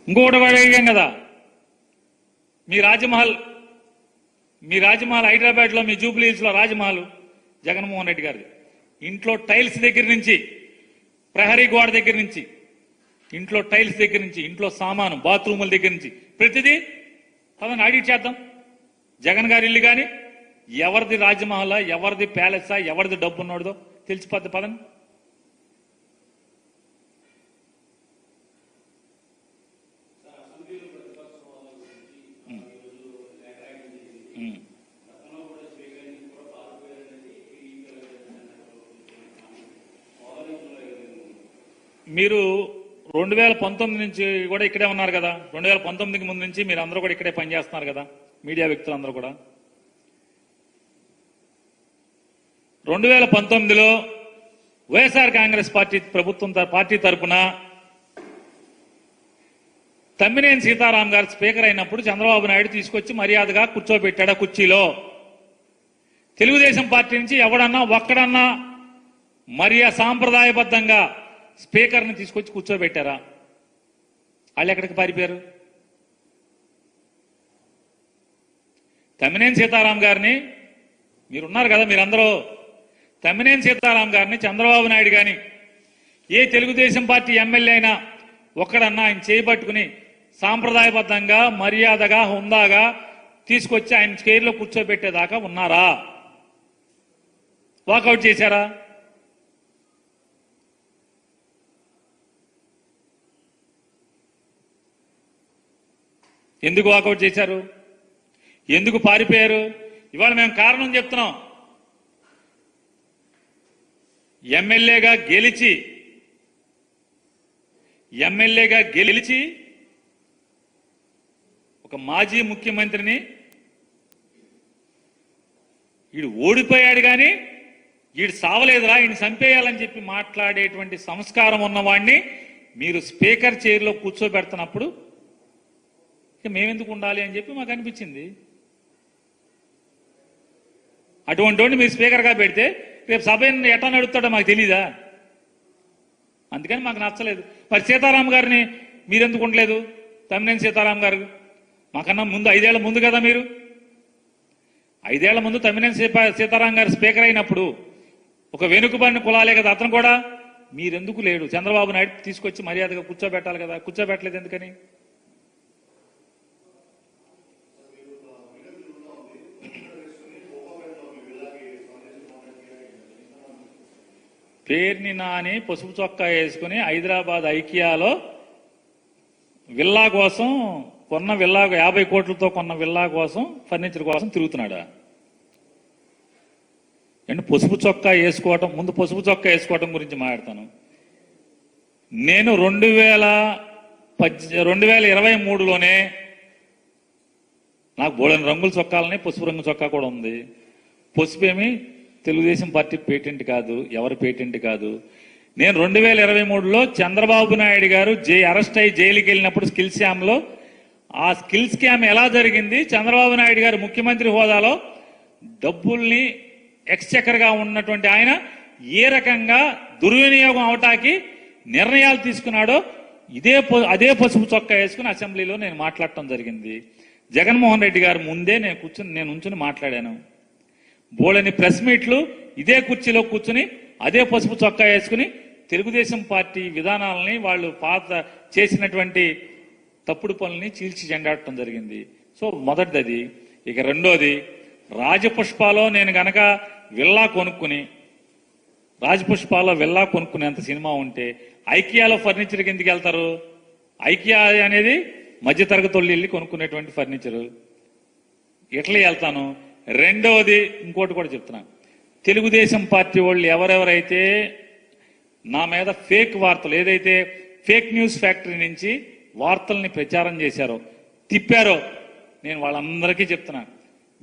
ఇంకొకటి కూడా అడిగాం కదా, మీ రాజమహల్ హైదరాబాద్లో మీ జూబ్లీ హిల్స్లో రాజమహల్ జగన్మోహన్ రెడ్డి గారిది. ఇంట్లో టైల్స్ దగ్గర నుంచి, ప్రహరీ గోడ దగ్గర నుంచి, ఇంట్లో టైల్స్ దగ్గర నుంచి, ఇంట్లో సామాను, బాత్రూముల దగ్గర నుంచి ప్రతిదీ పదండి ఆడిట్ చేద్దాం. జగన్ గారి ఇల్లు కానీ ఎవరిది రాజమహల్, ఎవరిది ప్యాలెసా, ఎవరిది డబ్బు ఉన్నాడో తెలిసిపోద్ది. పదండి. మీరు 2019 నుంచి కూడా ఇక్కడే ఉన్నారు కదా, 2019కి ముందు నుంచి మీరు అందరూ కూడా ఇక్కడే పనిచేస్తున్నారు కదా, మీడియా వ్యక్తులందరూ కూడా. 2019లో వైఎస్ఆర్ కాంగ్రెస్ పార్టీ తరఫున తమ్మినేని సీతారాం గారు స్పీకర్ అయినప్పుడు చంద్రబాబు నాయుడు తీసుకొచ్చి మర్యాదగా కూర్చోబెట్టాడా కుర్చీలో? తెలుగుదేశం పార్టీ నుంచి ఎవడన్నా ఒక్కడన్నా సాంప్రదాయబద్ధంగా స్పీకర్ని తీసుకొచ్చి కూర్చోబెట్టారా? వాళ్ళు ఎక్కడికి పారిపోయారు? తమ్మినేని సీతారాం గారిని, మీరున్నారు కదా మీరందరూ, తమ్మినేని సీతారాం గారిని చంద్రబాబు నాయుడు కానీ ఏ తెలుగుదేశం పార్టీ ఎమ్మెల్యే అయినా ఒక్కడన్నా ఆయన చేయబట్టుకుని సాంప్రదాయబద్ధంగా మర్యాదగా హుందాగా తీసుకొచ్చి ఆయన చైర్లో కూర్చోబెట్టేదాకా ఉన్నారా? వాకౌట్ చేశారా? ఎందుకు వాకౌట్ చేశారు? ఎందుకు పారిపోయారు? ఇవాళ మేము కారణం చెప్తున్నాం. ఎమ్మెల్యేగా గెలిచి ఒక మాజీ ముఖ్యమంత్రిని వీడు ఓడిపోయాడు కానీ వీడు సావలేదురా, ఈయన చంపేయాలని చెప్పి మాట్లాడేటువంటి సంస్కారం ఉన్నవాడిని మీరు స్పీకర్ చైర్లో కూర్చోబెడుతున్నప్పుడు మేమెందుకు ఉండాలి అని చెప్పి మాకు అనిపించింది. అటువంటి మీరు స్పీకర్గా పెడితే రేపు సభ ఎట్లా నడుపుతాడో మాకు తెలీదా? అందుకని మాకు నచ్చలేదు. మరి సీతారాం గారిని మీరెందుకు ఉండలేదు? తమ్మినేని సీతారాం గారు మాకన్నా ముందు 5 ఏళ్ల ముందు కదా, మీరు 5 ఏళ్ల ముందు తమ్మినేని సీతారాం గారు స్పీకర్ అయినప్పుడు ఒక వెనుకబడిన కులాలే కదా అతను కూడా. మీరెందుకు లేడు? చంద్రబాబు నాయుడు తీసుకొచ్చి మర్యాదగా కూర్చోబెట్టాలి కదా, కూర్చోబెట్టలేదు ఎందుకని? పేర్ని నాని పసుపు చొక్కా వేసుకుని హైదరాబాద్ ఐకియాలో విల్లా కోసం కొన్న 50 కోట్లతో కొన్న విల్లా కోసం, ఫర్నిచర్ కోసం తిరుగుతున్నాడా? అంటే పసుపు చొక్కా వేసుకోవటం, ముందు పసుపు చొక్కా వేసుకోవటం గురించి మాట్లాడతాను. నేను 2023లోనే నాకు బోళని రంగుల చొక్కాలని, పసుపు రంగు చొక్కా కూడా ఉంది. పసుపు ఏమి తెలుగుదేశం పార్టీ పేటెంట్ కాదు, ఎవరి పేటెంట్ కాదు. నేను 2023లో చంద్రబాబు నాయుడు గారు అరెస్ట్ అయ్యి జైలుకి వెళ్ళినప్పుడు స్కిల్ స్కామ్లో, ఆ స్కిల్ స్కామ్ ఎలా జరిగింది, చంద్రబాబు నాయుడు గారు ముఖ్యమంత్రి హోదాలో డబ్బుల్ని ఎక్స్చెక్కర్గా ఉన్నటువంటి ఆయన ఏ రకంగా దుర్వినియోగం అవటానికి నిర్ణయాలు తీసుకున్నాడో అదే పసుపు చొక్కా వేసుకుని అసెంబ్లీలో నేను మాట్లాడటం జరిగింది. జగన్మోహన్ రెడ్డి గారు ముందే నేను ఉంచుని మాట్లాడాను. బోళని ప్రెస్ మీట్లు ఇదే కుర్చీలో కూర్చుని అదే పసుపు చొక్కా వేసుకుని తెలుగుదేశం పార్టీ విధానాలని, వాళ్ళు పాత చేసినటువంటి తప్పుడు పనుల్ని చీల్చి చెండాడటం జరిగింది. సో మొదటిది అది. ఇక రెండోది, రాజపుష్పాలో నేను గనక విల్లా కొనుక్కునేంత సినిమా ఉంటే ఐకియాలో ఫర్నిచర్కి ఎందుకు వెళ్తారు? ఐకియా అనేది మధ్యతరగతి వాళ్ళు వెళ్ళి కొనుక్కునేటువంటి ఫర్నిచరు. ఎట్లా వెళ్తాను? రెండవది, ఇంకోటి కూడా చెప్తున్నాను. తెలుగుదేశం పార్టీ వాళ్ళు ఎవరెవరైతే నా మీద ఫేక్ వార్తలు, ఏదైతే ఫేక్ న్యూస్ ఫ్యాక్టరీ నుంచి వార్తల్ని ప్రచారం చేశారో, తిప్పారో, నేను వాళ్ళందరికీ చెప్తున్నా,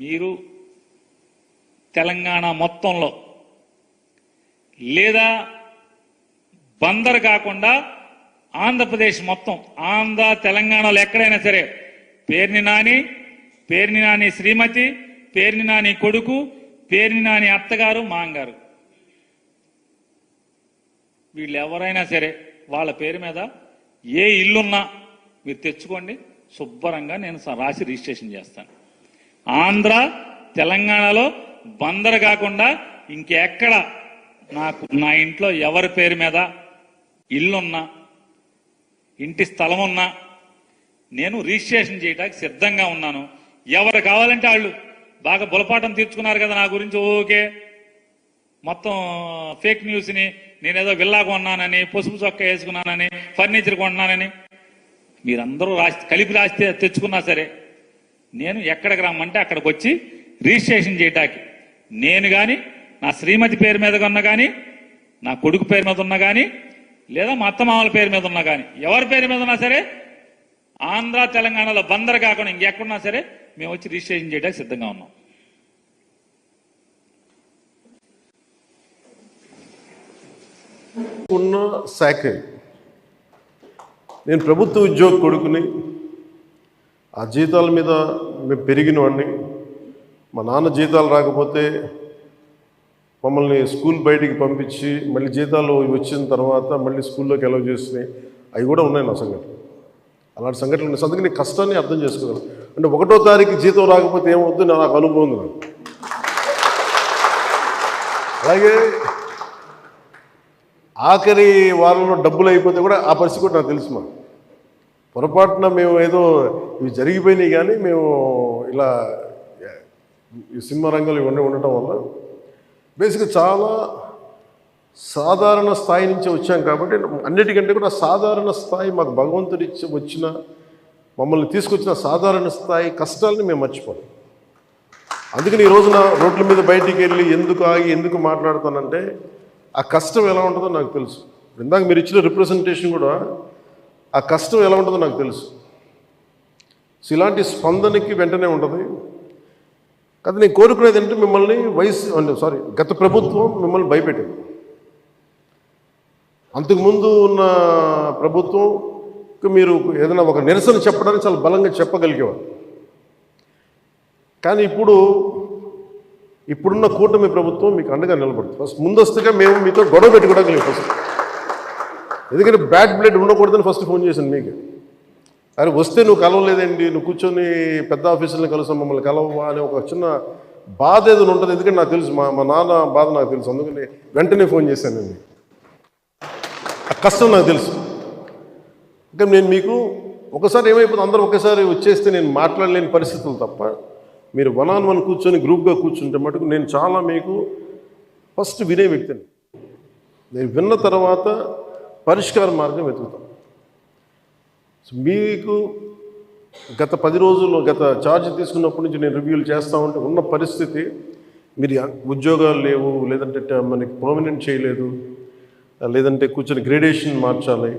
మీరు తెలంగాణ మొత్తంలో లేదా బందరు కాకుండా ఆంధ్రప్రదేశ్ మొత్తం, ఆంధ్ర తెలంగాణలో ఎక్కడైనా సరే పేర్ని నాని శ్రీమతి, పేర్ని నాని కొడుకు, పేర్ని నాని అత్తగారు, మాంగారు, వీళ్ళు ఎవరైనా సరే వాళ్ళ పేరు మీద ఏ ఇల్లున్నా మీరు తెచ్చుకోండి, శుభ్రంగా నేను రాసి రిజిస్ట్రేషన్ చేస్తాను. ఆంధ్ర తెలంగాణలో బందరు కాకుండా ఇంకెక్కడ నా ఇంట్లో ఎవరి పేరు మీద ఇల్లున్నా, ఇంటి స్థలం ఉన్నా నేను రిజిస్ట్రేషన్ చేయడానికి సిద్ధంగా ఉన్నాను. ఎవరు కావాలంటే వాళ్ళు బాగా బులపాటం తీర్చుకున్నారు కదా నా గురించి, ఓకే మొత్తం ఫేక్ న్యూస్ని, నేనేదో విల్లా కొన్నానని, పసుపు చొక్కా వేసుకున్నానని, ఫర్నిచర్ కొన్నానని మీరందరూ కలిపి రాస్తే తెచ్చుకున్నా సరే నేను ఎక్కడికి రమ్మంటే అక్కడికి వచ్చి రిజిస్ట్రేషన్ చేయటానికి నేను కానీ, నా శ్రీమతి పేరు మీద ఉన్నా కానీ, నా కొడుకు పేరు మీద ఉన్నా కానీ, లేదా మా అత్తమామల పేరు మీద ఉన్నా కానీ, ఎవరి పేరు మీద ఉన్నా సరే ఆంధ్ర తెలంగాణలో బందరు కాకుండా ఇంకెక్కడున్నా సరే మేము వచ్చి రిజిస్ట్రేషన్ చేయడానికి సిద్ధంగా ఉన్నాం. ఉన్న శాఖ నేను ప్రభుత్వ ఉద్యోగ కొడుకుని, ఆ జీతాల మీద మేము పెరిగిన వాడిని. మా నాన్న జీతాలు రాకపోతే మమ్మల్ని స్కూల్ బయటికి పంపించి మళ్ళీ జీతాలు వచ్చిన తర్వాత మళ్ళీ స్కూల్లోకి అలౌ చేసినాయి, అవి కూడా ఉన్నాయి నా సంఘటన. అలాంటి సంఘటనలు ఉన్నాయి. అందుకని కష్టాన్ని అర్థం చేసుకోగలను. అంటే 1వ తారీఖు జీతం రాకపోతే ఏమవుద్దు నాకు అనుభవం ఉంది నాకు. అలాగే ఆఖరి వారంలో డబ్బులు అయిపోతే కూడా ఆ పరిస్థితి కూడా నాకు తెలుసు. మాకు పొరపాటున మేము ఏదో ఇవి జరిగిపోయినాయి, కానీ మేము ఇలా ఈ సినిమా రంగంలో ఇవన్నీ ఉండటం వల్ల బేసిక్గా చాలా సాధారణ స్థాయి నుంచి వచ్చాం కాబట్టి అన్నిటికంటే కూడా సాధారణ స్థాయి మాకు భగవంతుడి వచ్చిన మమ్మల్ని తీసుకొచ్చిన సాధారణ స్థాయి కష్టాలని మేము మర్చిపోం. అందుకని ఈ రోజున రోడ్ల మీద బయటికి వెళ్ళి ఎందుకు ఆగి ఎందుకు మాట్లాడుతానంటే ఆ కష్టం ఎలా ఉంటుందో నాకు తెలుసు. ఇందాక మీరు ఇచ్చిన రిప్రజెంటేషన్ కూడా ఆ కష్టం ఎలా ఉంటుందో నాకు తెలుసు. సో ఇలాంటి స్పందనకి వెంటనే ఉంటుంది. కానీ నేను కోరుకునేది ఏంటంటే మిమ్మల్ని గత ప్రభుత్వం మిమ్మల్ని భయపెట్టింది. అంతకుముందు ఉన్న ప్రభుత్వం మీరు ఏదైనా ఒక నిరసన చెప్పడానికి చాలా బలంగా చెప్పగలిగేవారు. కానీ ఇప్పుడున్న కూటమి ప్రభుత్వం మీకు అండగా నిలబడుతుంది. ఫస్ట్ ముందస్తుగా మేము మీతో గొడవ పెట్టుకోవడానికి లేదు ఫస్ట్. ఎందుకంటే బ్యాడ్ బ్లడ్ ఉండకూడదని ఫస్ట్ ఫోన్ చేశాను మీకు. అరే వస్తే నువ్వు కలవలేదండి, నువ్వు కూర్చొని పెద్ద ఆఫీసులను కలుస్తాం, మమ్మల్ని కలవవా అనే ఒక చిన్న బాధ ఏదైనా ఉంటుంది. ఎందుకంటే నాకు తెలుసు, మా నాన్న బాధ నాకు తెలుసు. అందుకని వెంటనే ఫోన్ చేశాను నేను. ఆ కష్టం నాకు తెలుసు. ఇంకా నేను మీకు ఒకసారి ఏమైపోతుంది, అందరూ ఒకేసారి వచ్చేస్తే నేను మాట్లాడలేని పరిస్థితులు తప్ప మీరు 1-on-1 కూర్చొని గ్రూప్గా కూర్చుంటే మటుకు నేను చాలా మీకు ఫస్ట్ వినే వ్యక్తిని. నేను విన్న తర్వాత పరిష్కార మార్గం వెతుకుతాం. మీకు గత 10 రోజుల్లో గత ఛార్జ్ తీసుకున్నప్పటి నుంచి నేను రివ్యూలు చేస్తూ ఉంటే ఉన్న పరిస్థితి, మీరు ఉద్యోగాలు లేవు, లేదంటే మనకి పర్మనెంట్ చేయలేదు, లేదంటే కూర్చొని గ్రేడేషన్ మార్చాలి,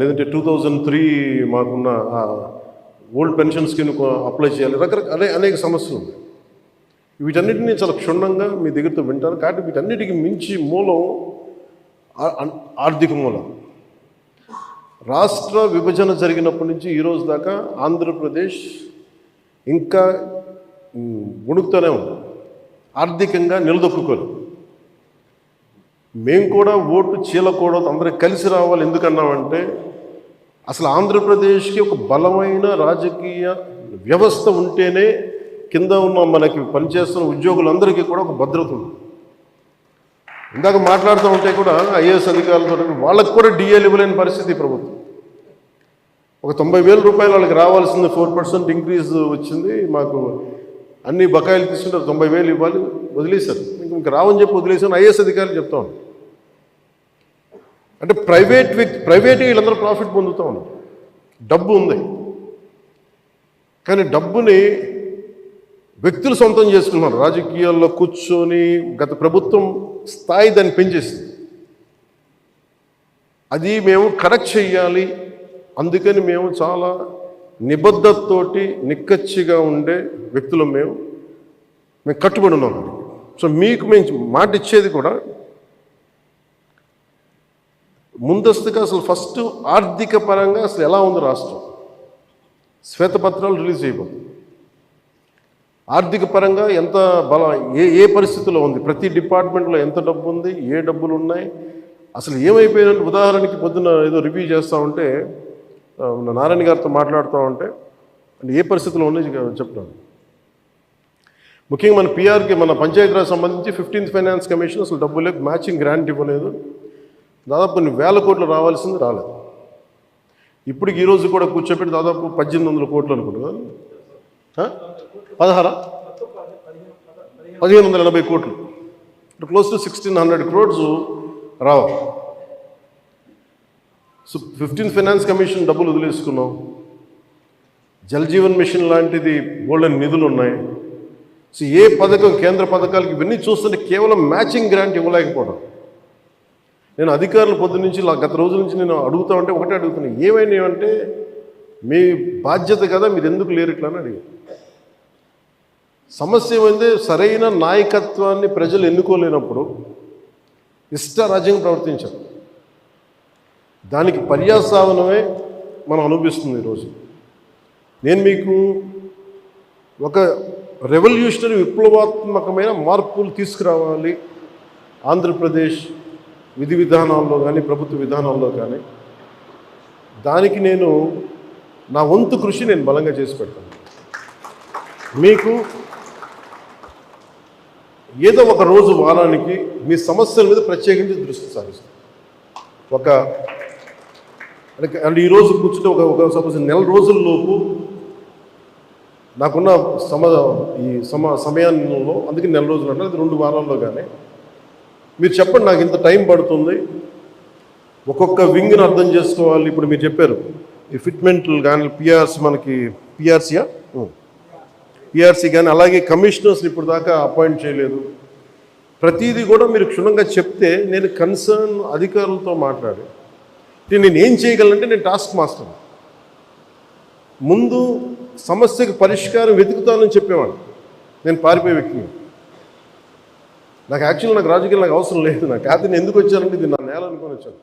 లేదంటే 2003 మాకున్న ఓల్డ్ పెన్షన్ స్కీమ్ అప్లై చేయాలి, రకరకాల అనేక సమస్యలు ఉన్నాయి. వీటన్నిటినీ చాలా క్షుణ్ణంగా మీ దగ్గరతో వింటాను. కాబట్టి వీటన్నిటికీ మించి మూలం ఆర్థిక మూలం. రాష్ట్ర విభజన జరిగినప్పటి నుంచి ఈరోజు దాకా ఆంధ్రప్రదేశ్ ఇంకా ఉణుకుతూనే ఉంది, ఆర్థికంగా నిలదొక్కుకోలేదు. మేము కూడా ఓటు చీలకూడదు, అందరం కలిసి రావాలి. ఎందుకన్నామంటే అసలు ఆంధ్రప్రదేశ్కి ఒక బలమైన రాజకీయ వ్యవస్థ ఉంటేనే కింద ఉన్న మనకి పనిచేస్తున్న ఉద్యోగులందరికీ కూడా ఒక భద్రత ఉంది. ఇందాక మాట్లాడుతూ ఉంటే కూడా ఐఏఎస్ అధికారులతో వాళ్ళకి కూడా డిఏలు ఇవ్వలేని పరిస్థితి ప్రభుత్వం. ఒక 90,000 రూపాయలు వాళ్ళకి రావాల్సింది 4% ఇంక్రీజ్ వచ్చింది. మాకు అన్ని బకాయిలు తీసుకుంటే 90,000 ఇవ్వాలి, వదిలేశారు. ఇంకా రావని చెప్పి వదిలేశాను. ఐఏఎస్ అధికారులు చెప్తా ఉన్నాను. అంటే ప్రైవేట్ వీళ్ళందరూ ప్రాఫిట్ పొందుతూ ఉన్నారు. డబ్బు ఉంది, కానీ డబ్బుని వ్యక్తులు సొంతం చేసుకున్నారు. రాజకీయాల్లో కూర్చొని గత ప్రభుత్వం స్థాయి దాన్ని పెంచేసింది. అది మేము కరెక్ట్ చేయాలి. అందుకని మేము చాలా నిబద్ధతతోటి నిక్కచ్చిగా ఉండే వ్యక్తులు మేము కట్టుబడి ఉన్నాం. సో మీకు మేము మాట ఇచ్చేది కూడా ముందస్తుగా అసలు ఫస్ట్ ఆర్థిక పరంగా అసలు ఎలా ఉంది రాష్ట్రం, శ్వేతపత్రాలు రిలీజ్ చేయబోతుంది. ఆర్థిక పరంగా ఎంత బలం, ఏ పరిస్థితిలో ఉంది, ప్రతి డిపార్ట్మెంట్లో ఎంత డబ్బు ఉంది, ఏ డబ్బులు ఉన్నాయి, అసలు ఏమైపోయినట్టు. ఉదాహరణకి పొద్దున్న ఏదో రివ్యూ చేస్తూ ఉంటే నారాయణ గారితో మాట్లాడుతూ ఉంటే అంటే ఏ పరిస్థితుల్లో ఉన్నాయి చెప్తాను. ముఖ్యంగా మన పిఆర్కి మన పంచాయతీరాజ్ సంబంధించి 15th ఫైనాన్స్ కమిషన్ అసలు డబ్బు లేదు, మ్యాచింగ్ గ్రాంట్ ఇవ్వలేదు. దాదాపు కొన్ని వేల కోట్లు రావాల్సింది రాలేదు. ఇప్పటికి ఈరోజు కూడా కూర్చోబెట్టి దాదాపు 1800 కోట్లు అనుకుంటున్నాను, 1580 కోట్లు, క్లోజ్ టు 1600 crores రావాలి. సో 15th ఫైనాన్స్ కమిషన్ డబ్బులు వదిలేసుకున్నాం. జల్ జీవన్ మిషన్ లాంటిది గోల్డెన్ నిధులు ఉన్నాయి. సో ఏ పథకం, కేంద్ర పథకాలకి ఇవన్నీ చూస్తుంటే కేవలం మ్యాచింగ్ గ్రాంట్ ఇవ్వలేకపోవడం. నేను అధికారులు పొద్దు నుంచి గత రోజుల నుంచి నేను అడుగుతా ఉంటే ఒకటే అడుగుతున్నాను, ఏమైనాయంటే మీ బాధ్యత కదా, మీరు ఎందుకు లేరు ఇట్లా అని అడిగాను. సమస్య ఏమైంది, సరైన నాయకత్వాన్ని ప్రజలు ఎన్నుకోలేనప్పుడు ఇష్టారాజ్యంగా ప్రవర్తించారు. దానికి పర్యాసావనమే మనం అనిపిస్తుంది ఈరోజు. నేను మీకు ఒక రెవల్యూషనరీ విప్లవాత్మకమైన మార్పులు తీసుకురావాలి ఆంధ్రప్రదేశ్ విధి విధానాల్లో కానీ ప్రభుత్వ విధానాల్లో కానీ. దానికి నేను నా వంతు కృషి నేను బలంగా చేసి పెడతాను. మీకు ఏదో ఒక రోజు వారానికి మీ సమస్యల మీద ప్రత్యేకించి దృష్టి సారిస్తాను. అంటే ఈరోజు కూర్చుంటే ఒక సపోజ్ నెల రోజుల్లోపు నాకున్న సమయంలో, అందుకే నెల రోజులు అంటే అది 2 వారాల్లో కానీ మీరు చెప్పండి, నాకు ఇంత టైం పడుతుంది, ఒక్కొక్క వింగ్ని అర్థం చేసుకోవాలి. ఇప్పుడు మీరు చెప్పారు ఈ ఫిట్మెంట్లు కానీ పిఆర్సీ, మనకి పిఆర్సీ కానీ అలాగే కమిషనర్స్ని ఇప్పుడు దాకా అపాయింట్ చేయలేదు. ప్రతిదీ కూడా మీరు క్షుణ్ణంగా చెప్తే నేను కన్సర్న్ అధికారులతో మాట్లాడి నేను ఏం చేయగలనంటే, నేను టాస్క్ మాస్టర్ ముందు సమస్యకు పరిష్కారం వెతుకుతానని చెప్పేవాడు. నేను పారిపోయే వ్యక్తిని. నాకు రాజకీయాలు నాకు అవసరం లేదు. నాకు కాదు, నేను ఎందుకు వచ్చానంటే ఇది నా నేల అనుకొని వచ్చాను.